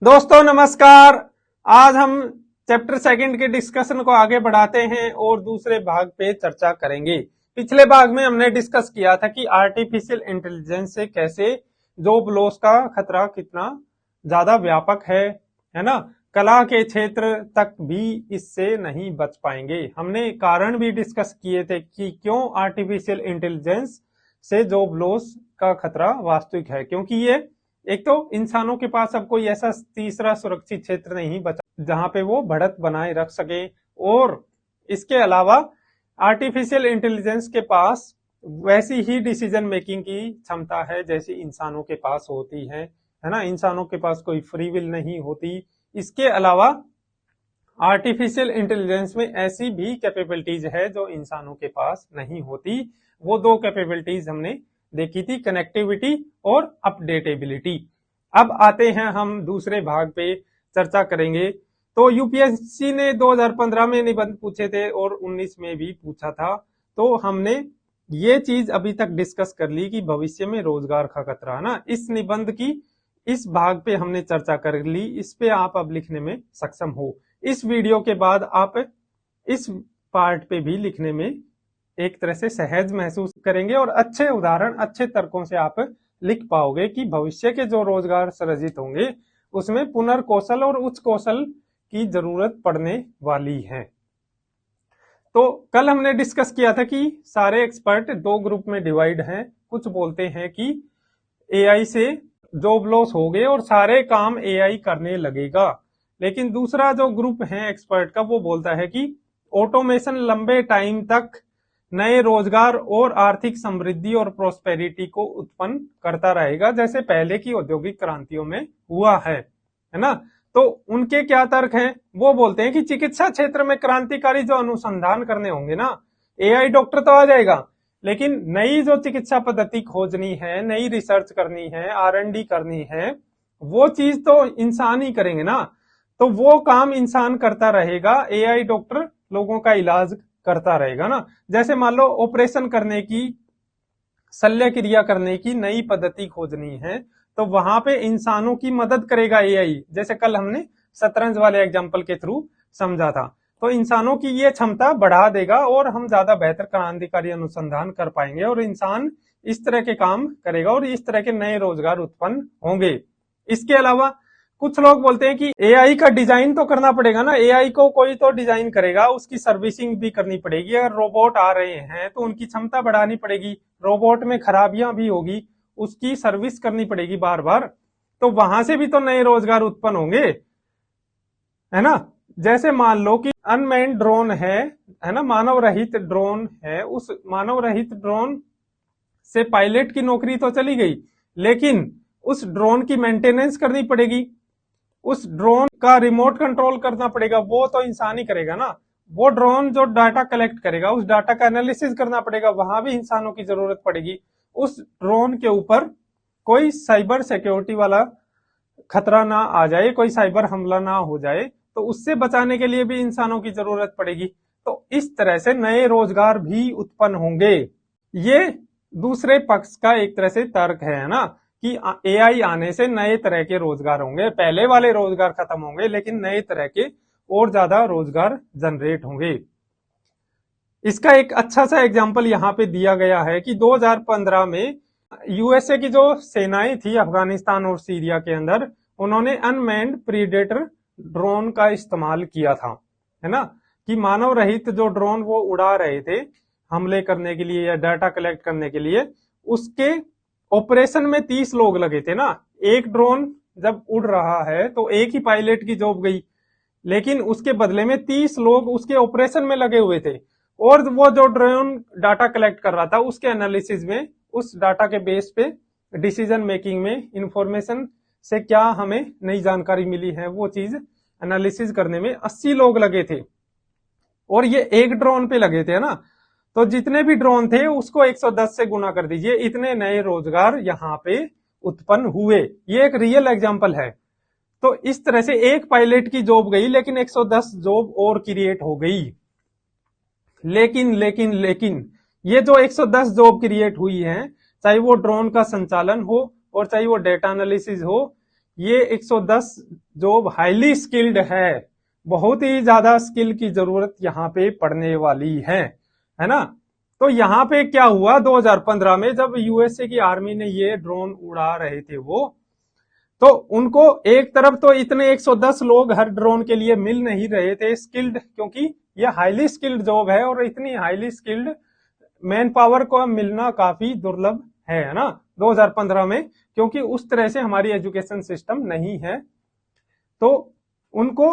दोस्तों नमस्कार। आज हम चैप्टर सेकंड के डिस्कशन को आगे बढ़ाते हैं और दूसरे भाग पे चर्चा करेंगे। पिछले भाग में हमने डिस्कस किया था कि आर्टिफिशियल इंटेलिजेंस से कैसे जॉब लॉस का खतरा कितना ज्यादा व्यापक है ना। कला के क्षेत्र तक भी इससे नहीं बच पाएंगे। हमने कारण भी डिस्कस किए थे कि क्यों आर्टिफिशियल इंटेलिजेंस से जॉब लॉस का खतरा वास्तविक है, क्योंकि ये एक तो इंसानों के पास अब कोई ऐसा तीसरा सुरक्षित क्षेत्र नहीं बचा जहां पे वो बढ़त बनाए रख सके, और इसके अलावा आर्टिफिशियल इंटेलिजेंस के पास वैसी ही डिसीजन मेकिंग की क्षमता है जैसी इंसानों के पास होती है ना। इंसानों के पास कोई फ्री विल नहीं होती। इसके अलावा आर्टिफिशियल इंटेलिजेंस में ऐसी भी कैपेबिलिटीज है जो इंसानों के पास नहीं होती। वो दो कैपेबिलिटीज हमने देखी थी, कनेक्टिविटी और अपडेटेबिलिटी। अब आते हैं हम दूसरे भाग पे चर्चा करेंगे। तो यूपीएससी ने 2015 में निबंध पूछे थे और 19 में भी पूछा था। तो हमने ये चीज अभी तक डिस्कस कर ली कि भविष्य में रोजगार का खतरा है ना। इस निबंध की इस भाग पे हमने चर्चा कर ली। इस पे आप अब लिखने में सक्षम हो। इस वीडियो के बाद आप इस पार्ट पे भी लिखने में एक तरह से सहज महसूस करेंगे और अच्छे उदाहरण, अच्छे तर्कों से आप लिख पाओगे कि भविष्य के जो रोजगार सृजित होंगे उसमें पुनर्कौशल और उच्च कौशल की जरूरत पड़ने वाली है। तो कल हमने डिस्कस किया था कि सारे एक्सपर्ट दो ग्रुप में डिवाइड हैं। कुछ बोलते हैं कि एआई से जॉब लॉस हो गए और सारे काम एआई करने लगेगा, लेकिन दूसरा जो ग्रुप है एक्सपर्ट का वो बोलता है कि ऑटोमेशन लंबे टाइम तक नए रोजगार और आर्थिक समृद्धि और प्रोस्पेरिटी को उत्पन्न करता रहेगा, जैसे पहले की औद्योगिक क्रांतियों में हुआ है ना। तो उनके क्या तर्क हैं? वो बोलते हैं कि चिकित्सा क्षेत्र में क्रांतिकारी जो अनुसंधान करने होंगे ना, एआई डॉक्टर तो आ जाएगा, लेकिन नई जो चिकित्सा पद्धति खोजनी है, नई रिसर्च करनी है, R&D करनी है, वो चीज तो इंसान ही करेंगे ना। तो वो काम इंसान करता रहेगा, एआई डॉक्टर लोगों का इलाज करता रहेगा ना। जैसे मान लो ऑपरेशन करने की, शल्य क्रिया करने की नई पद्धति खोजनी है तो वहां पे इंसानों की मदद करेगा एआई, जैसे कल हमने शतरंज वाले एग्जांपल के थ्रू समझा था। तो इंसानों की ये क्षमता बढ़ा देगा और हम ज्यादा बेहतर क्रांतिकारी अनुसंधान कर पाएंगे और इंसान इस तरह के काम करेगा और इस तरह के नए रोजगार उत्पन्न होंगे। इसके अलावा कुछ लोग बोलते हैं कि एआई का डिजाइन तो करना पड़ेगा ना, एआई को कोई तो डिजाइन करेगा, उसकी सर्विसिंग भी करनी पड़ेगी। अगर रोबोट आ रहे हैं तो उनकी क्षमता बढ़ानी पड़ेगी, रोबोट में खराबियां भी होगी, उसकी सर्विस करनी पड़ेगी बार बार। तो वहां से भी तो नए रोजगार उत्पन्न होंगे, है ना। जैसे मान लो कि अनमैन्ड ड्रोन है ना, मानव रहित ड्रोन है। उस मानव रहित ड्रोन से पायलट की नौकरी तो चली गई, लेकिन उस ड्रोन की मेंटेनेंस करनी पड़ेगी, उस ड्रोन का रिमोट कंट्रोल करना पड़ेगा, वो तो इंसान ही करेगा ना। वो ड्रोन जो डाटा कलेक्ट करेगा उस डाटा का एनालिसिस करना पड़ेगा, वहां भी इंसानों की जरूरत पड़ेगी। उस ड्रोन के ऊपर कोई साइबर सिक्योरिटी वाला खतरा ना आ जाए, कोई साइबर हमला ना हो जाए, तो उससे बचाने के लिए भी इंसानों की जरूरत पड़ेगी। तो इस तरह से नए रोजगार भी उत्पन्न होंगे। ये दूसरे पक्ष का एक तरह से तर्क है ना, कि एआई आने से नए तरह के रोजगार होंगे, पहले वाले रोजगार खत्म होंगे लेकिन नए तरह के और ज्यादा रोजगार जनरेट होंगे। इसका एक अच्छा सा एग्जांपल यहाँ पे दिया गया है कि 2015 में यूएसए की जो सेनाएं थी अफगानिस्तान और सीरिया के अंदर, उन्होंने अनमैन्ड प्रीडेटर ड्रोन का इस्तेमाल किया था, है ना। कि मानव रहित जो ड्रोन वो उड़ा रहे थे हमले करने के लिए या डाटा कलेक्ट करने के लिए, उसके ऑपरेशन में 30 लोग लगे थे ना। एक ड्रोन जब उड़ रहा है तो एक ही पायलट की जॉब गई, लेकिन उसके बदले में 30 लोग उसके ऑपरेशन में लगे हुए थे, और वो जो ड्रोन डाटा कलेक्ट कर रहा था उसके एनालिसिस में, उस डाटा के बेस पे डिसीजन मेकिंग में, इंफॉर्मेशन से क्या हमें नई जानकारी मिली है वो चीज एनालिसिस करने में 80 लोग लगे थे, और ये एक ड्रोन पे लगे थे ना। तो जितने भी ड्रोन थे उसको 110 से गुना कर दीजिए, इतने नए रोजगार यहाँ पे उत्पन्न हुए। ये एक रियल एग्जांपल है। तो इस तरह से एक पायलट की जॉब गई लेकिन 110 जॉब और क्रिएट हो गई। लेकिन ये जो 110 जॉब क्रिएट हुई है, चाहे वो ड्रोन का संचालन हो और चाहे वो डेटा एनालिसिस हो, ये 110 जॉब हाईली स्किल्ड है, बहुत ही ज्यादा स्किल की जरूरत यहाँ पे पड़ने वाली है ना। तो यहाँ पे क्या हुआ 2015 में जब यूएसए की आर्मी ने ये ड्रोन उड़ा रहे थे वो, तो उनको एक तरफ तो इतने 110 लोग हर ड्रोन के लिए मिल नहीं रहे थे स्किल्ड, क्योंकि ये हाईली स्किल्ड जॉब है और इतनी हाईली स्किल्ड मैन पावर को मिलना काफी दुर्लभ है ना 2015 में, क्योंकि उस तरह से हमारी एजुकेशन सिस्टम नहीं है। तो उनको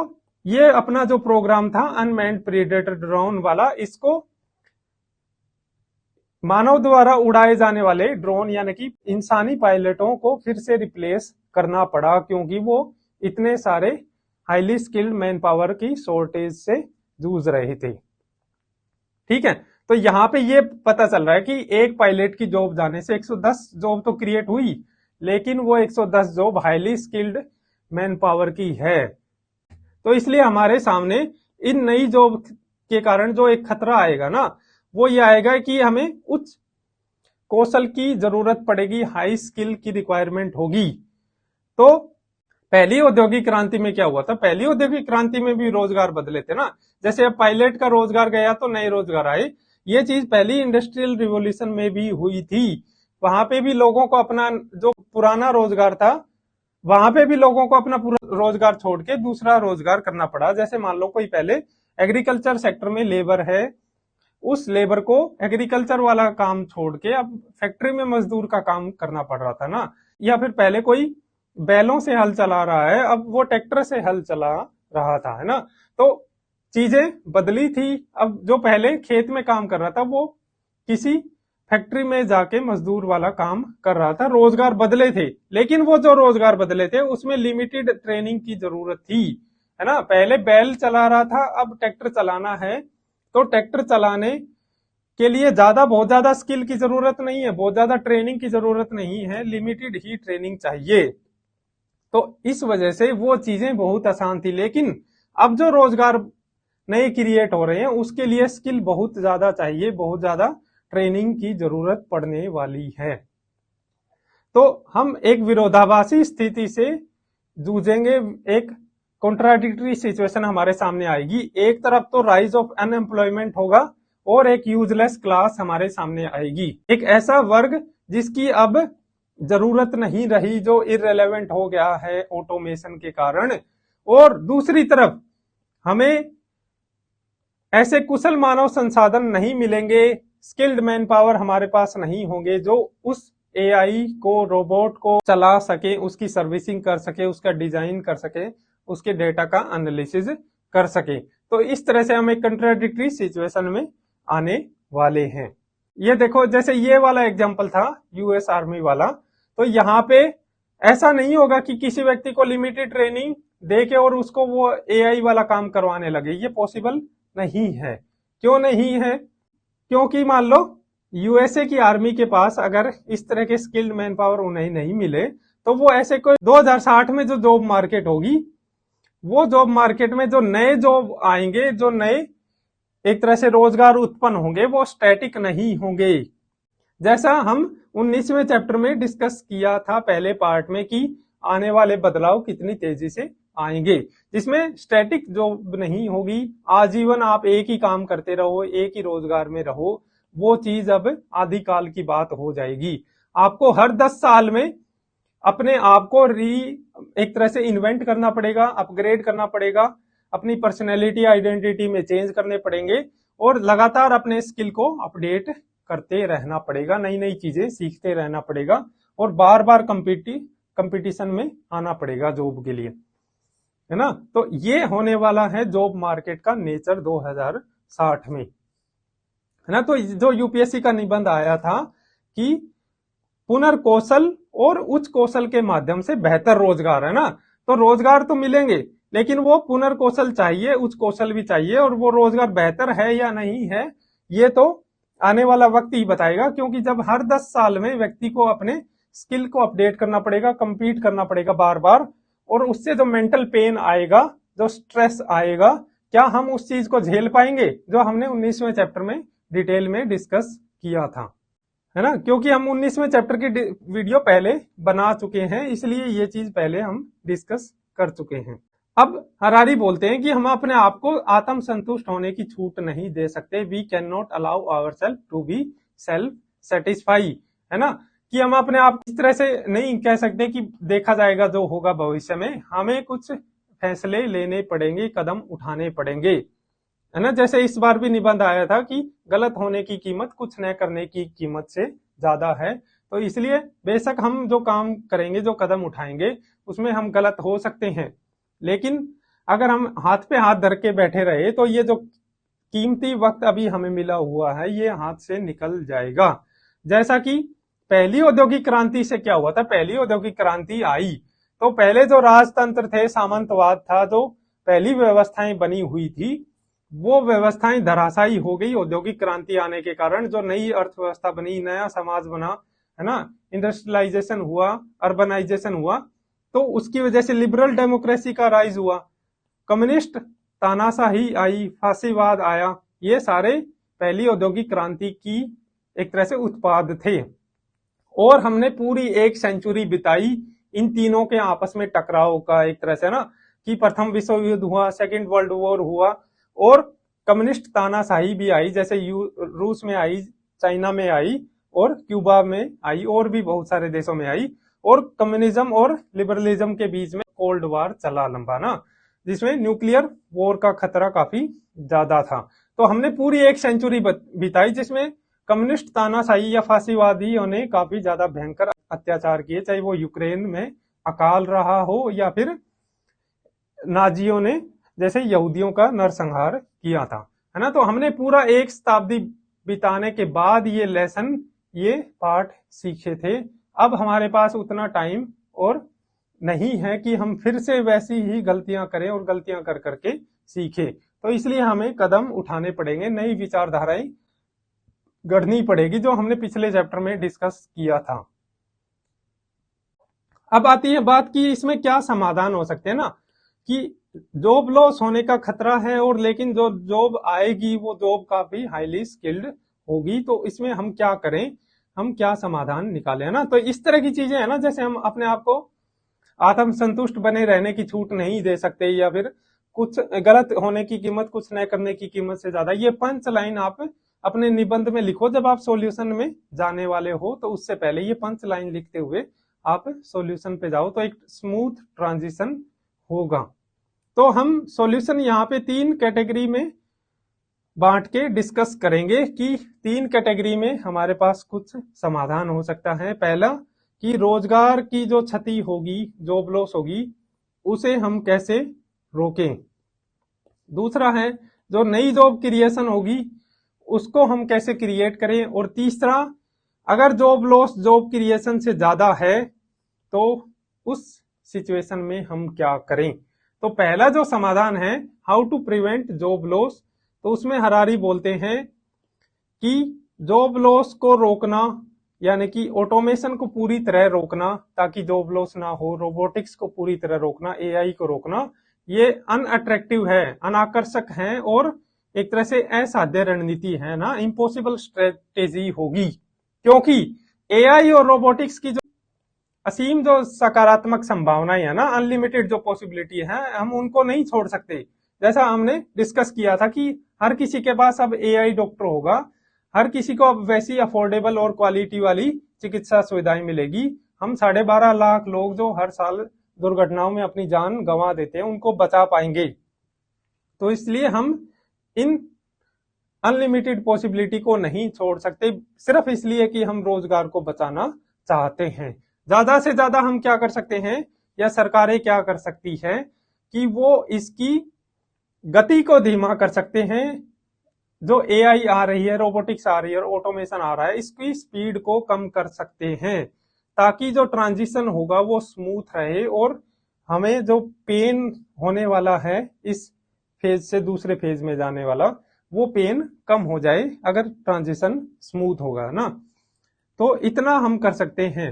ये अपना जो प्रोग्राम था अनमैन्ड प्रीडेटर ड्रोन वाला, इसको मानव द्वारा उड़ाए जाने वाले ड्रोन यानी कि इंसानी पायलटों को फिर से रिप्लेस करना पड़ा, क्योंकि वो इतने सारे हाईली स्किल्ड मैन पावर की शॉर्टेज से जूझ रहे थे। ठीक है, तो यहां पे ये पता चल रहा है कि एक पायलट की जॉब जाने से 110 जॉब तो क्रिएट हुई, लेकिन वो 110 job highly skilled man power की है। तो इसलिए हमारे सामने इन नई जॉब के कारण जो एक खतरा आएगा ना, वो ये आएगा कि हमें उच्च कौशल की जरूरत पड़ेगी, हाई स्किल की रिक्वायरमेंट होगी। तो पहली औद्योगिक क्रांति में क्या हुआ था, पहली औद्योगिक क्रांति में भी रोजगार बदले थे ना, जैसे अब पायलट का रोजगार गया तो नए रोजगार आए। ये चीज पहली इंडस्ट्रियल रिवोल्यूशन में भी हुई थी, वहां पे भी लोगों को अपना जो पुराना रोजगार था, वहां पे भी लोगों को अपना पूरा रोजगार छोड़ के दूसरा रोजगार करना पड़ा। जैसे मान लो कोई पहले एग्रीकल्चर सेक्टर में लेबर है, उस लेबर को एग्रीकल्चर वाला काम छोड़ के अब फैक्ट्री में मजदूर का काम करना पड़ रहा था ना, या फिर पहले कोई बैलों से हल चला रहा है, अब वो ट्रैक्टर से हल चला रहा था, है ना। तो चीजें बदली थी, अब जो पहले खेत में काम कर रहा था वो किसी फैक्ट्री में जाके मजदूर वाला काम कर रहा था, रोजगार बदले थे। लेकिन वो जो रोजगार बदले थे उसमें लिमिटेड ट्रेनिंग की जरूरत थी, है ना। पहले बैल चला रहा था, अब ट्रैक्टर चलाना है, तो ट्रैक्टर चलाने के लिए बहुत ज्यादा स्किल की जरूरत नहीं है, बहुत ज्यादा ट्रेनिंग की जरूरत नहीं है, लिमिटेड ही ट्रेनिंग चाहिए। तो इस वजह से वो चीजें बहुत आसान थी। लेकिन अब जो रोजगार नए क्रिएट हो रहे हैं उसके लिए स्किल बहुत ज्यादा चाहिए, बहुत ज्यादा ट्रेनिंग की जरूरत पड़ने वाली है। तो हम एक विरोधाभासी स्थिति से जूझेंगे, एक कॉन्ट्राडिक्टरी सिचुएशन हमारे सामने आएगी। एक तरफ तो राइज ऑफ अनएम्प्लॉयमेंट होगा और एक यूजलेस क्लास हमारे सामने आएगी, एक ऐसा वर्ग जिसकी अब जरूरत नहीं रही, जो इररिलेवेंट हो गया है ऑटोमेशन के कारण। और दूसरी तरफ हमें ऐसे कुशल मानव संसाधन नहीं मिलेंगे, स्किल्ड मैन पावर हमारे पास नहीं होंगे जो उस एआई को, रोबोट को चला सके, उसकी सर्विसिंग कर सके, उसका डिजाइन कर सके, उसके डेटा का एनालिसिस कर सके। तो इस तरह से हम एक कंट्राडिक्टरी सिचुएशन में आने वाले हैं। ये देखो, जैसे ये वाला एग्जांपल था यूएस आर्मी वाला, तो यहाँ पे ऐसा नहीं होगा कि किसी व्यक्ति को लिमिटेड ट्रेनिंग देके और उसको वो एआई वाला काम करवाने लगे, ये पॉसिबल नहीं है। क्यों नहीं है? क्योंकि मान लो यूएसए की आर्मी के पास अगर इस तरह के स्किल्ड मैन पावर उन्हें नहीं मिले, तो वो ऐसे कोई 2060 में जो जॉब मार्केट होगी, वो जॉब मार्केट में जो नए जॉब आएंगे, जो नए एक तरह से रोजगार उत्पन्न होंगे, वो स्टैटिक नहीं होंगे। जैसा हम 19वें चैप्टर में डिस्कस किया था पहले पार्ट में कि आने वाले बदलाव कितनी तेजी से आएंगे, जिसमें स्टैटिक जॉब नहीं होगी, आजीवन आप एक ही काम करते रहो, एक ही रोजगार में रहो, वो चीज अब आदिकाल की बात हो जाएगी। आपको हर 10 साल में अपने आप को एक तरह से इन्वेंट करना पड़ेगा, अपग्रेड करना पड़ेगा, अपनी पर्सनैलिटी आइडेंटिटी में चेंज करने पड़ेंगे और लगातार अपने स्किल को अपडेट करते रहना पड़ेगा, नई नई चीजें सीखते रहना पड़ेगा और बार बार कंपटीशन में आना पड़ेगा जॉब के लिए, है ना। तो ये होने वाला है जॉब मार्केट का नेचर 2060 में, है ना। तो जो यूपीएससी का निबंध आया था कि पुनर्कौशल और उच्च कौशल के माध्यम से बेहतर रोजगार, है ना। तो रोजगार तो मिलेंगे, लेकिन वो पुनर्कौशल चाहिए, उच्च कौशल भी चाहिए, और वो रोजगार बेहतर है या नहीं है ये तो आने वाला वक्त ही बताएगा। क्योंकि जब हर 10 साल में व्यक्ति को अपने स्किल को अपडेट करना पड़ेगा, कंपीट करना पड़ेगा बार बार, और उससे जो मेंटल पेन आएगा, जो स्ट्रेस आएगा, क्या हम उस चीज को झेल पाएंगे जो हमने 19वें चैप्टर में डिटेल में डिस्कस किया था, है ना। क्योंकि हम 19वें चैप्टर की वीडियो पहले बना चुके हैं, इसलिए ये चीज पहले हम डिस्कस कर चुके हैं। अब हरारी बोलते हैं कि हम अपने आप को आत्म संतुष्ट होने की छूट नहीं दे सकते। We can not allow our self to be self satisfy, है ना, कि हम अपने आप इस तरह से नहीं कह सकते कि देखा जाएगा जो होगा भविष्य में। हमें कुछ फैसले लेने पड़ेंगे, कदम उठाने पड़ेंगे, है ना। जैसे इस बार भी निबंध आया था कि गलत होने की कीमत कुछ न करने की कीमत से ज्यादा है। तो इसलिए बेशक हम जो काम करेंगे, जो कदम उठाएंगे, उसमें हम गलत हो सकते हैं, लेकिन अगर हम हाथ पे हाथ धर के बैठे रहे तो ये जो कीमती वक्त अभी हमें मिला हुआ है ये हाथ से निकल जाएगा। जैसा कि पहली औद्योगिक क्रांति से क्या हुआ था, पहली औद्योगिक क्रांति आई तो पहले जो राजतंत्र थे, सामंतवाद था, जो पहली व्यवस्थाएं बनी हुई थी वो व्यवस्थाएं धराशायी हो गई औद्योगिक क्रांति आने के कारण। जो नई अर्थव्यवस्था बनी, नया समाज बना, है ना, इंडस्ट्रियलाइजेशन हुआ, अर्बनाइजेशन हुआ, तो उसकी वजह से लिबरल डेमोक्रेसी का राइज हुआ, कम्युनिस्ट तानाशाही आई, फांसीवाद आया। ये सारे पहली औद्योगिक क्रांति की एक तरह से उत्पाद थे। और हमने पूरी एक सेंचुरी बिताई इन तीनों के आपस में टकराव का, एक तरह से ना, कि प्रथम विश्व युद्ध हुआ, सेकेंड वर्ल्ड वॉर हुआ, और कम्युनिस्ट तानाशाही भी आई, जैसे रूस में आई, चाइना में आई, और क्यूबा में आई, और भी बहुत सारे देशों में आई। और कम्युनिज्म और लिबरलिज्म के बीच में कोल्ड वार चला लंबा ना, जिसमें न्यूक्लियर वॉर का खतरा काफी ज्यादा था। तो हमने पूरी एक सेंचुरी बिताई जिसमें कम्युनिस्ट तानाशाही या फांसीवादियों ने काफी ज्यादा भयंकर अत्याचार किए, चाहे वो यूक्रेन में अकाल रहा हो या फिर नाजियों ने जैसे यहूदियों का नरसंहार किया था, है ना। तो हमने पूरा एक शताब्दी बिताने के बाद ये लेसन, ये पाठ सीखे थे। अब हमारे पास उतना टाइम और नहीं है कि हम फिर से वैसी ही गलतियां करें और गलतियां कर करके सीखे। तो इसलिए हमें कदम उठाने पड़ेंगे, नई विचारधाराएं गढ़नी पड़ेगी, जो हमने पिछले चैप्टर में डिस्कस किया था। अब आती है बात कि इसमें क्या समाधान हो सकते हैं ना, कि जॉब लॉस होने का खतरा है, और लेकिन जो जॉब आएगी वो जॉब काफी हाईली स्किल्ड होगी। तो इसमें हम क्या करें, हम क्या समाधान निकालें, है ना। तो इस तरह की चीजें है ना, जैसे हम अपने आप को आत्म संतुष्ट बने रहने की छूट नहीं दे सकते, या फिर कुछ गलत होने की कीमत कुछ न करने की कीमत से ज्यादा। ये 5 लाइन आप अपने निबंध में लिखो जब आप सॉल्यूशन में जाने वाले हो, तो उससे पहले ये 5 लाइन लिखते हुए आप सॉल्यूशन पे जाओ, तो एक स्मूथ ट्रांजिशन होगा। तो हम सॉल्यूशन यहाँ पे 3 कैटेगरी में बांट के डिस्कस करेंगे कि 3 कैटेगरी में हमारे पास कुछ समाधान हो सकता है। पहला कि रोजगार की जो क्षति होगी, जॉब लॉस होगी, उसे हम कैसे रोकें। दूसरा है जो नई जॉब क्रिएशन होगी उसको हम कैसे क्रिएट करें। और तीसरा, अगर जॉब लॉस जॉब क्रिएशन से ज्यादा है तो उस सिचुएशन में हम क्या करें। तो पहला जो समाधान है, how to prevent job loss, तो उसमें हरारी बोलते हैं कि जॉब लॉस को रोकना, यानी कि ऑटोमेशन को पूरी तरह रोकना ताकि जॉब लॉस ना हो, रोबोटिक्स को पूरी तरह रोकना, एआई को रोकना, ये अनअट्रैक्टिव है, अनाकर्षक है, और एक तरह से असाध्य रणनीति है ना, इम्पॉसिबल स्ट्रेटेजी होगी। क्योंकि एआई और रोबोटिक्स की जो असीम जो सकारात्मक संभावनाएं है ना, अनलिमिटेड जो पॉसिबिलिटी है, हम उनको नहीं छोड़ सकते। जैसा हमने डिस्कस किया था कि हर किसी के पास अब एआई डॉक्टर होगा, हर किसी को अब वैसी अफोर्डेबल और क्वालिटी वाली चिकित्सा सुविधाएं मिलेगी। हम 12.5 लाख लोग जो हर साल दुर्घटनाओं में अपनी जान गंवा देते हैं उनको बचा पाएंगे। तो इसलिए हम इन अनलिमिटेड पॉसिबिलिटी को नहीं छोड़ सकते, सिर्फ इसलिए कि हम रोजगार को बचाना चाहते हैं। ज्यादा से ज्यादा हम क्या कर सकते हैं, या सरकारें क्या कर सकती है कि वो इसकी गति को धीमा कर सकते हैं। जो एआई आ रही है, रोबोटिक्स आ रही है और ऑटोमेशन आ रहा है, इसकी स्पीड को कम कर सकते हैं ताकि जो ट्रांजिशन होगा वो स्मूथ रहे, और हमें जो पेन होने वाला है इस फेज से दूसरे फेज में जाने वाला, वो पेन कम हो जाए अगर ट्रांजिशन स्मूथ होगा ना। तो इतना हम कर सकते हैं।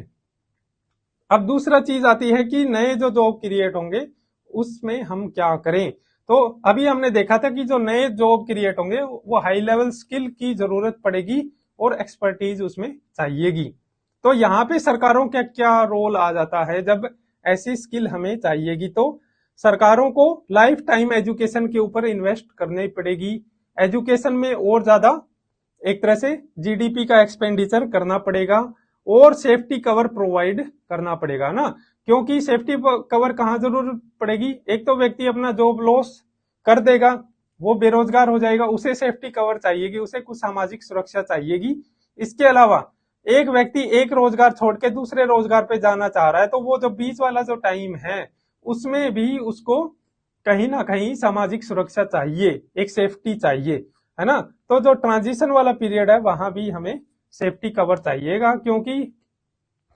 अब दूसरा चीज आती है कि नए जो जॉब क्रिएट होंगे उसमें हम क्या करें। तो अभी हमने देखा था कि जो नए जॉब क्रिएट होंगे वो हाई लेवल स्किल की जरूरत पड़ेगी और एक्सपर्टीज उसमें चाहिएगी। तो यहाँ पे सरकारों का क्या रोल आ जाता है जब ऐसी स्किल हमें चाहिएगी। तो सरकारों को लाइफ टाइम एजुकेशन के ऊपर इन्वेस्ट करनी पड़ेगी, एजुकेशन में और ज्यादा एक तरह से जीडीपी का एक्सपेंडिचर करना पड़ेगा और सेफ्टी कवर प्रोवाइड करना पड़ेगा ना, क्योंकि सेफ्टी कवर कहाँ जरूरत पड़ेगी, एक तो व्यक्ति अपना जॉब लॉस कर देगा, वो बेरोजगार हो जाएगा, उसे सेफ्टी कवर चाहिएगी, उसे कुछ सामाजिक सुरक्षा चाहिएगी। इसके अलावा एक व्यक्ति एक रोजगार छोड़ के दूसरे रोजगार पे जाना चाह रहा है, तो वो जो बीच वाला जो टाइम है उसमें भी उसको कहीं ना कहीं सामाजिक सुरक्षा चाहिए, एक सेफ्टी चाहिए, है ना। तो जो ट्रांजिशन वाला पीरियड है वहां भी हमें सेफ्टी कवर चाहिएगा, क्योंकि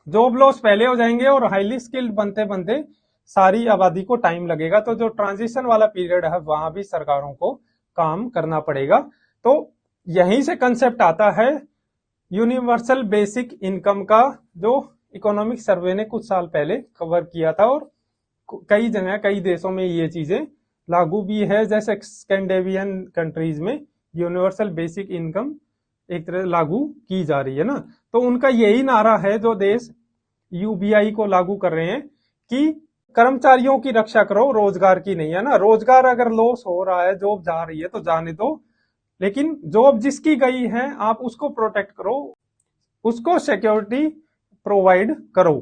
जॉब लॉस पहले हो जाएंगे और हाईली स्किल्ड बनते बनते सारी आबादी को टाइम लगेगा। तो जो ट्रांजिशन वाला पीरियड है वहां भी सरकारों को काम करना पड़ेगा। तो यहीं से कंसेप्ट आता है यूनिवर्सल बेसिक इनकम का, जो इकोनॉमिक सर्वे ने कुछ साल पहले कवर किया था और कई जगह कई देशों में ये चीजें लागू भी है, जैसे स्कैंडिनेवियन कंट्रीज में यूनिवर्सल बेसिक इनकम एक तरह लागू की जा रही है ना। तो उनका यही नारा है जो देश यूबीआई को लागू कर रहे हैं कि कर्मचारियों की रक्षा करो, रोजगार की नहीं, है ना। रोजगार अगर लॉस हो रहा है, जॉब जा रही है तो जाने दो, लेकिन जॉब जिसकी गई है आप उसको प्रोटेक्ट करो, उसको सिक्योरिटी प्रोवाइड करो।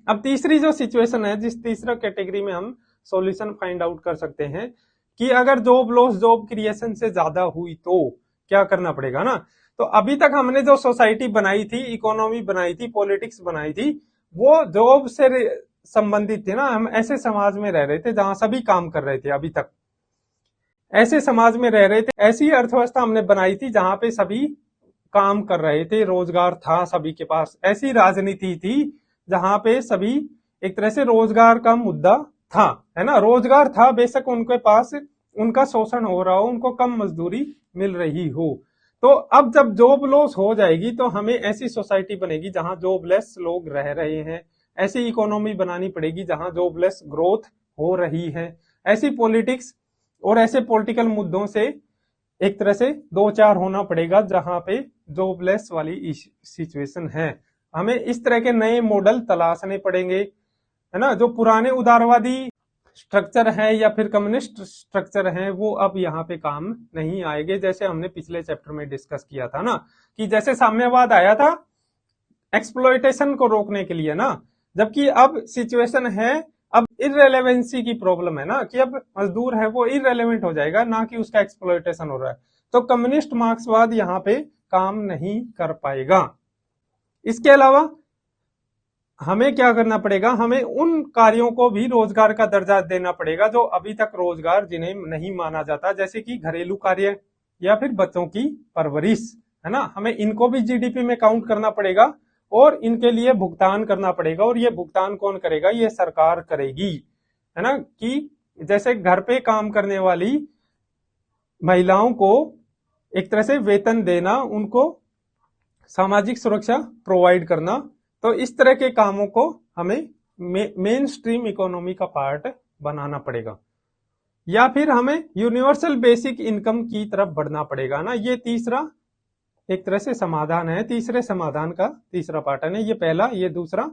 अब तीसरी जो सिचुएशन है, जिस तीसरा कैटेगरी में हम सॉल्यूशन फाइंड आउट कर सकते हैं कि अगर जॉब लॉस जॉब क्रिएशन से ज्यादा हुई तो क्या करना पड़ेगा ना। तो अभी तक हमने जो सोसाइटी बनाई थी, इकोनॉमी बनाई थी, पॉलिटिक्स बनाई थी, वो जॉब से संबंधित थी ना। हम ऐसे समाज में रह रहे थे जहां सभी काम कर रहे थे, अभी तक ऐसे समाज में रह रहे थे, ऐसी अर्थव्यवस्था हमने बनाई थी जहां पे सभी काम कर रहे थे, रोजगार था सभी के पास, ऐसी राजनीति थी जहां पे सभी एक तरह से रोजगार का मुद्दा था, है ना। रोजगार था, बेशक उनके पास उनका शोषण हो रहा हो, उनको कम मजदूरी मिल रही हो। तो अब जब जॉब लॉस हो जाएगी तो हमें ऐसी सोसाइटी बनेगी जहां जॉबलेस लोग रह रहे हैं, ऐसी इकोनॉमी बनानी पड़ेगी जहां जॉबलेस ग्रोथ हो रही है। ऐसी पॉलिटिक्स और ऐसे पॉलिटिकल मुद्दों से एक तरह से दो चार होना पड़ेगा जहां पे जॉबलेस वाली सिचुएशन है। हमें इस तरह के नए मॉडल तलाशने पड़ेंगे, है ना। जो पुराने उदारवादी स्ट्रक्चर है या फिर कम्युनिस्ट स्ट्रक्चर है वो अब यहाँ पे काम नहीं आएंगे, जैसे हमने पिछले चैप्टर में डिस्कस किया था ना, कि जैसे साम्यवाद आया था एक्सप्लॉयटेशन को रोकने के लिए ना, जबकि अब सिचुएशन है, अब इररेलेवेंसी की प्रॉब्लम है ना, कि अब मजदूर है वो इररेलेवेंट हो जाएगा, ना कि उसका एक्सप्लॉयटेशन हो रहा है। तो कम्युनिस्ट मार्क्सवाद यहाँ पे काम नहीं कर पाएगा। इसके अलावा हमें क्या करना पड़ेगा, हमें उन कार्यों को भी रोजगार का दर्जा देना पड़ेगा जो अभी तक रोजगार जिन्हें नहीं माना जाता, जैसे कि घरेलू कार्य या फिर बच्चों की परवरिश, है ना। हमें इनको भी जीडीपी में काउंट करना पड़ेगा और इनके लिए भुगतान करना पड़ेगा। और ये भुगतान कौन करेगा, ये सरकार करेगी, है ना। कि जैसे घर पे काम करने वाली महिलाओं को एक तरह से वेतन देना, उनको सामाजिक सुरक्षा प्रोवाइड करना, तो इस तरह के कामों को हमें मेन स्ट्रीम इकोनॉमी का पार्ट बनाना पड़ेगा। या फिर हमें यूनिवर्सल बेसिक इनकम की तरफ बढ़ना पड़ेगा ना। ये तीसरा एक तरह से समाधान है, तीसरे समाधान का तीसरा पैटर्न है। ये पहला, ये दूसरा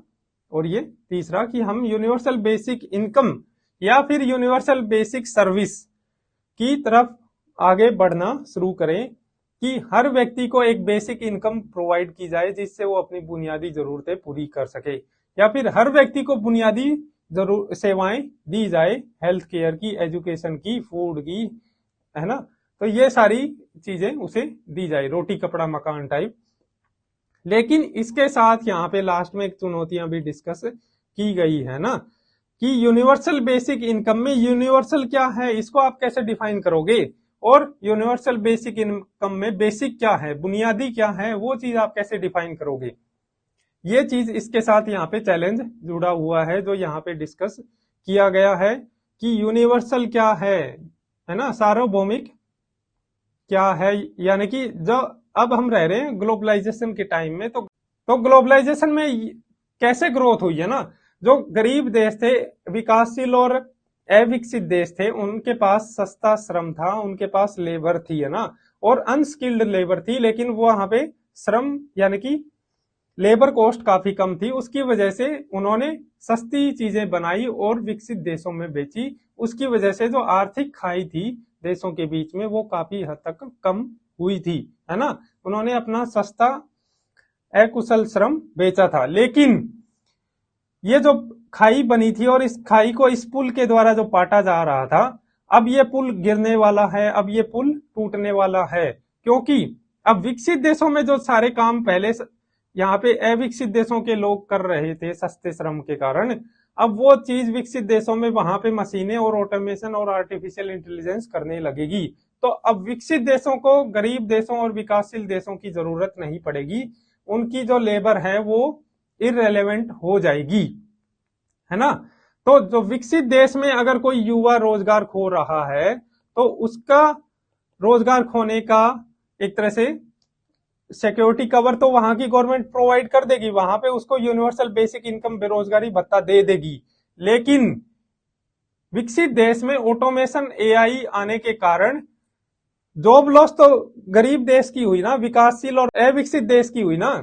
और ये तीसरा, कि हम यूनिवर्सल बेसिक इनकम या फिर यूनिवर्सल बेसिक सर्विस की तरफ आगे बढ़ना शुरू करें, कि हर व्यक्ति को एक बेसिक इनकम प्रोवाइड की जाए जिससे वो अपनी बुनियादी जरूरतें पूरी कर सके, या फिर हर व्यक्ति को बुनियादी सेवाएं दी जाए, हेल्थ केयर की, एजुकेशन की, फूड की, है ना। तो ये सारी चीजें उसे दी जाए, रोटी कपड़ा मकान टाइप। लेकिन इसके साथ यहाँ पे लास्ट में एक चुनौतियां भी डिस्कस की गई है ना, कि यूनिवर्सल बेसिक इनकम में यूनिवर्सल क्या है, इसको आप कैसे डिफाइन करोगे, और यूनिवर्सल बेसिक इनकम में बेसिक क्या है, बुनियादी क्या है, वो चीज आप कैसे डिफाइन करोगे। ये चीज इसके साथ यहाँ पे चैलेंज जुड़ा हुआ है जो यहाँ पे डिस्कस किया गया है, कि यूनिवर्सल क्या है ना, सार्वभौमिक क्या है। यानी कि जो अब हम रह रहे हैं ग्लोबलाइजेशन के टाइम में, तो ग्लोबलाइजेशन में कैसे ग्रोथ हुई है ना। जो गरीब देश थे, विकासशील और अविकसित देश थे, उनके पास सस्ता श्रम था, उनके पास लेबर थी, है ना, और अनस्किल्ड लेबर थी, लेकिन वो वहां पे श्रम यानी कि लेबर कॉस्ट काफी कम थी, उसकी वजह से उन्होंने सस्ती चीजें बनाई और विकसित देशों में बेची। उसकी वजह से जो आर्थिक खाई थी देशों के बीच में वो काफी हद तक कम हुई थी, है ना। उन्होंने अपना सस्ता अकुशल श्रम बेचा था। लेकिन ये जो खाई बनी थी और इस खाई को इस पुल के द्वारा जो पाटा जा रहा था, अब ये पुल गिरने वाला है, अब ये पुल टूटने वाला है। क्योंकि अब विकसित देशों में जो सारे काम पहले यहाँ पे अविकसित देशों के लोग कर रहे थे सस्ते श्रम के कारण, अब वो चीज विकसित देशों में वहां पे मशीनें और ऑटोमेशन और आर्टिफिशियल इंटेलिजेंस करने लगेगी। तो अब विकसित देशों को गरीब देशों और विकासशील देशों की जरूरत नहीं पड़ेगी, उनकी जो लेबर है वो इररेलेवेंट हो जाएगी, है ना। तो जो विकसित देश में अगर कोई युवा रोजगार खो रहा है तो उसका रोजगार खोने का एक तरह से सिक्योरिटी कवर तो वहां की गवर्नमेंट प्रोवाइड कर देगी, वहां पे उसको यूनिवर्सल बेसिक इनकम बेरोजगारी भत्ता दे देगी। लेकिन विकसित देश में ऑटोमेशन एआई आने के कारण जॉब लॉस तो गरीब देश की हुई ना, विकासशील और अविकसित देश की हुई ना।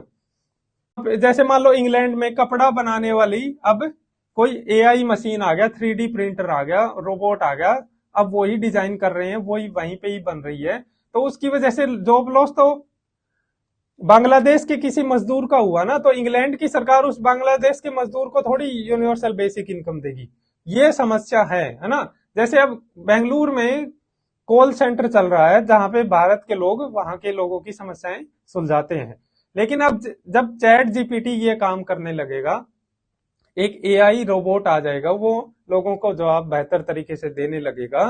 जैसे मान लो इंग्लैंड में कपड़ा बनाने वाली अब कोई एआई मशीन आ गया, 3D प्रिंटर आ गया, रोबोट आ गया, अब वही डिजाइन कर रहे हैं, वही वहीं पे ही बन रही है। तो उसकी वजह से जॉब लॉस तो बांग्लादेश के किसी मजदूर का हुआ ना, तो इंग्लैंड की सरकार उस बांग्लादेश के मजदूर को थोड़ी यूनिवर्सल बेसिक इनकम देगी। ये समस्या है ना। जैसे अब बेंगलुरु में कॉल सेंटर चल रहा है जहां पे भारत के लोग वहां के लोगों की समस्याएं सुलझाते हैं। लेकिन अब जब चैट जीपीटी ये काम करने लगेगा, एक एआई रोबोट आ जाएगा, वो लोगों को जवाब बेहतर तरीके से देने लगेगा,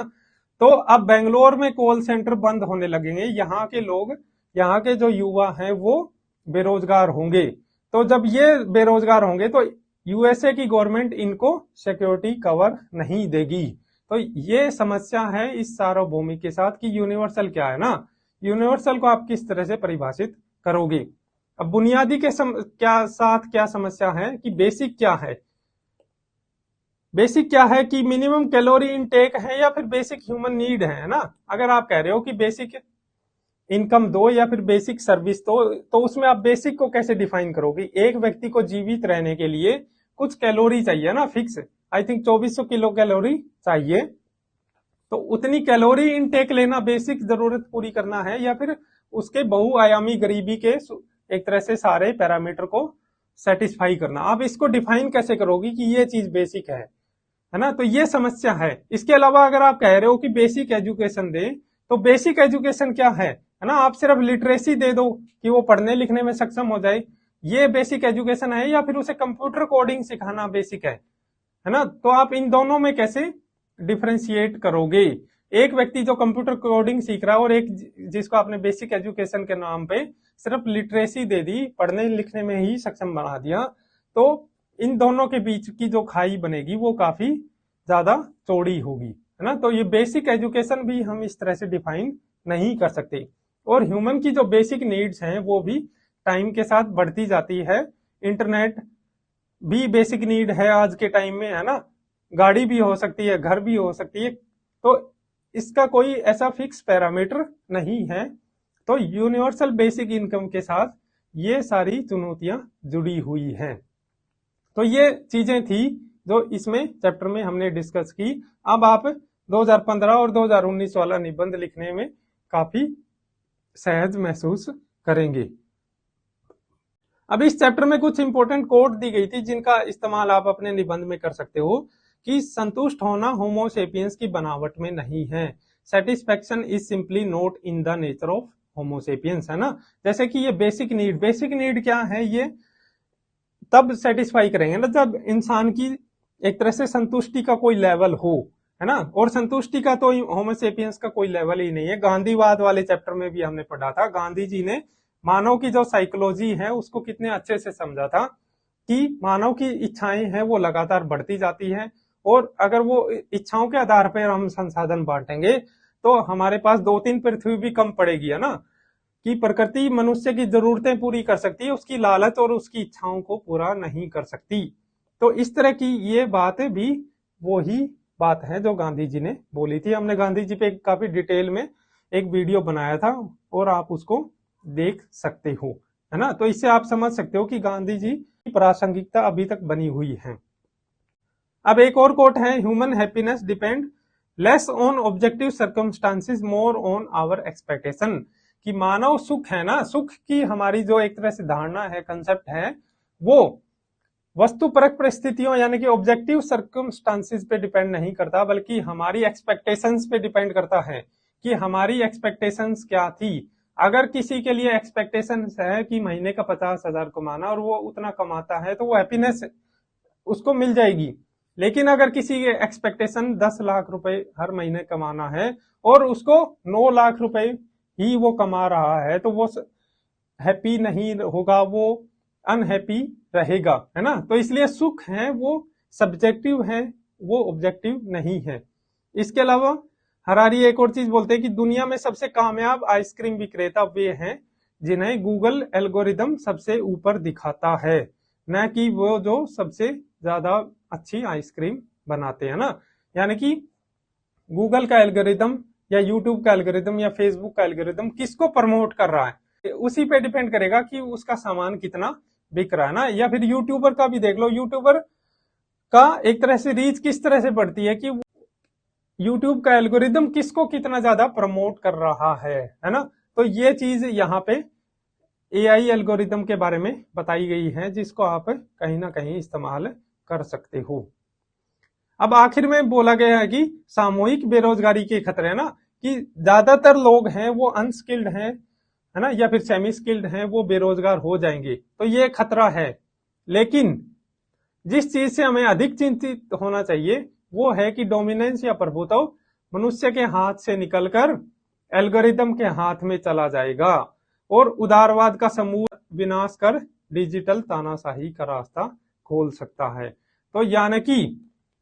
तो अब बेंगलोर में कॉल सेंटर बंद होने लगेंगे, यहाँ के लोग, यहाँ के जो युवा हैं वो बेरोजगार होंगे। तो जब ये बेरोजगार होंगे तो यूएसए की गवर्नमेंट इनको सिक्योरिटी कवर नहीं देगी। तो ये समस्या है इस सार्वभौमी के साथ कि यूनिवर्सल क्या है ना, यूनिवर्सल को आप किस तरह से परिभाषित करोगे। अब बुनियादी के क्या समस्या है कि बेसिक क्या है। बेसिक क्या है कि मिनिमम कैलोरी इनटेक है या फिर बेसिक ह्यूमन नीड है ना। अगर आप कह रहे हो कि बेसिक इनकम दो या फिर बेसिक सर्विस दो, तो उसमें आप बेसिक को कैसे डिफाइन करोगे। एक व्यक्ति को जीवित रहने के लिए कुछ कैलोरी चाहिए ना, fix, I think 2400 kilo calorie चाहिए। तो उतनी कैलोरी इनटेक लेना बेसिक जरूरत पूरी करना है, या फिर उसके बहुआयामी गरीबी के एक तरह से सारे पैरामीटर को सेटिस्फाई करना। आप इसको डिफाइन कैसे करोगे कि ये चीज बेसिक है ना। तो ये समस्या है। इसके अलावा अगर आप कह रहे हो कि बेसिक एजुकेशन दे, तो बेसिक एजुकेशन क्या है ना। आप सिर्फ लिटरेसी दे दो कि वो पढ़ने लिखने में सक्षम हो जाए, ये बेसिक एजुकेशन है, या फिर उसे कंप्यूटर कोडिंग सिखाना बेसिक है ना। तो आप इन दोनों में कैसे डिफरेंशिएट करोगे। एक व्यक्ति जो कंप्यूटर कोडिंग सीख रहा है और एक जिसको आपने बेसिक एजुकेशन के नाम पे सिर्फ लिटरेसी दे दी, पढ़ने लिखने में ही सक्षम बना दिया, तो इन दोनों के बीच की जो खाई बनेगी वो काफी ज्यादा चौड़ी होगी, है ना। तो ये बेसिक एजुकेशन भी हम इस तरह से डिफाइन नहीं कर सकते। और ह्यूमन की जो बेसिक नीड्स हैं वो भी टाइम के साथ बढ़ती जाती है। इंटरनेट भी बेसिक नीड है आज के टाइम में, है ना। गाड़ी भी हो सकती है, घर भी हो सकती है, तो इसका कोई ऐसा फिक्स पैरामीटर नहीं है। तो यूनिवर्सल बेसिक इनकम के साथ ये सारी चुनौतियां जुड़ी हुई हैं। तो ये चीजें थी जो इसमें चैप्टर में हमने डिस्कस की। अब आप 2015 और 2019 वाला निबंध लिखने में काफी सहज महसूस करेंगे। अब इस चैप्टर में कुछ इंपॉर्टेंट कोड दी गई थी जिनका इस्तेमाल आप अपने निबंध में कर सकते हो कि संतुष्ट होना होमो सेपियंस की बनावट में नहीं है। Satisfaction is simply not in the nature of homo sapiens, है ना। जैसे कि ये बेसिक नीड क्या है, ये तब सेटिस्फाई करेंगे ना जब इंसान की एक तरह से संतुष्टि का कोई लेवल हो, है ना। और संतुष्टि का तो होमो सेपियंस का कोई लेवल ही नहीं है। गांधीवाद वाले चैप्टर में भी हमने पढ़ा था, गांधी जी ने मानव की जो साइकोलॉजी है उसको कितने अच्छे से समझा था कि मानव की इच्छाएं हैं वो लगातार बढ़ती जाती है, और अगर वो इच्छाओं के आधार पर हम संसाधन बांटेंगे तो हमारे पास 2-3 पृथ्वी भी कम पड़ेगी, है ना। कि प्रकृति मनुष्य की जरूरतें पूरी कर सकती है, उसकी लालच और उसकी इच्छाओं को पूरा नहीं कर सकती। तो इस तरह की ये बात भी वही बात है जो गांधी जी ने बोली थी। हमने गांधी जी पे काफी डिटेल में एक वीडियो बनाया था और आप उसको देख सकते हो। है ना। तो इससे आप समझ सकते हो कि गांधी जी की प्रासंगिकता अभी तक बनी हुई है। अब एक और कोट है, human happiness depend less on objective circumstances more on our expectation, कि मानव सुख है ना, सुख की हमारी जो एक तरह से धारणा है, कंसेप्ट है, वो वस्तुपरक परिस्थितियों यानी कि ऑब्जेक्टिव सर्कमस्टांसिस पे डिपेंड नहीं करता, बल्कि हमारी एक्सपेक्टेशंस पे डिपेंड करता है कि हमारी एक्सपेक्टेशंस क्या थी। अगर किसी के लिए एक्सपेक्टेशन है कि महीने का 50,000 कमाना और वो उतना कमाता है तो वो हैप्पीनेस उसको मिल जाएगी। लेकिन अगर किसी के एक्सपेक्टेशन 10 लाख रुपए हर महीने कमाना है और उसको 9 लाख रुपए ही वो कमा रहा है तो वो हैप्पी नहीं होगा, वो अनहैप्पी रहेगा, है ना। तो इसलिए सुख है वो सब्जेक्टिव है, वो ऑब्जेक्टिव नहीं है। इसके अलावा हरारी एक और चीज बोलते हैं कि दुनिया में सबसे कामयाब आइसक्रीम विक्रेता वे हैं जिन्हें गूगल एल्गोरिदम सबसे ऊपर दिखाता है, न कि वो जो सबसे ज्यादा अच्छी आइसक्रीम बनाते हैं ना। यानी कि गूगल का एल्गोरिदम या यूट्यूब का एल्गोरिदम या फेसबुक का एल्गोरिदम किसको प्रमोट कर रहा है, उसी पे डिपेंड करेगा कि उसका सामान कितना बिक रहा है ना। या फिर यूट्यूबर का भी देख लो, यूट्यूबर का एक तरह से रीच किस तरह से बढ़ती है कि यूट्यूब का एल्गोरिदम किसको कितना ज्यादा प्रमोट कर रहा है ना। तो ये चीज यहाँ पे एआई एल्गोरिदम के बारे में बताई गई है, जिसको आप कहीं ना कहीं इस्तेमाल कर सकते हो। अब आखिर में बोला गया है कि सामूहिक बेरोजगारी के खतरे, ना, कि ज्यादातर लोग हैं वो अनस्किल्ड हैं, है ना, या फिर सेमी स्किल्ड हैं, वो बेरोजगार हो जाएंगे, तो ये खतरा है। लेकिन जिस चीज से हमें अधिक चिंतित होना चाहिए वो है कि डोमिनेंस या प्रभुत्व मनुष्य के हाथ से निकलकर एल्गोरिदम के हाथ में चला जाएगा और उदारवाद का समूल विनाश कर डिजिटल तानाशाही का रास्ता खोल सकता है। तो यानी कि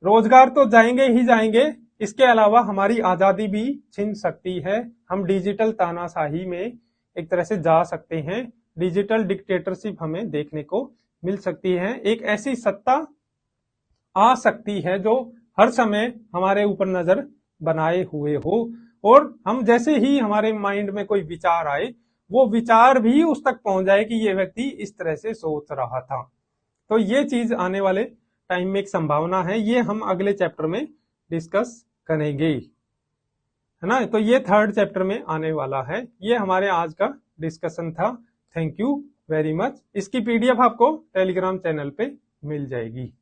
रोजगार तो जाएंगे ही जाएंगे, इसके अलावा हमारी आजादी भी छिन सकती है। हम डिजिटल तानाशाही में एक तरह से जा सकते हैं, डिजिटल डिक्टेटरशिप हमें देखने को मिल सकती है। एक ऐसी सत्ता आ सकती है जो हर समय हमारे ऊपर नजर बनाए हुए हो, और हम जैसे ही हमारे माइंड में कोई विचार आए वो विचार भी उस तक पहुंच जाए कि ये व्यक्ति इस तरह से सोच रहा था। तो ये चीज आने वाले टाइम में एक संभावना है, ये हम अगले चैप्टर में डिस्कस करेंगे, है ना। तो ये 3rd चैप्टर में आने वाला है। ये हमारे आज का डिस्कशन था। Thank you very much. इसकी पीडीएफ आपको टेलीग्राम चैनल पे मिल जाएगी।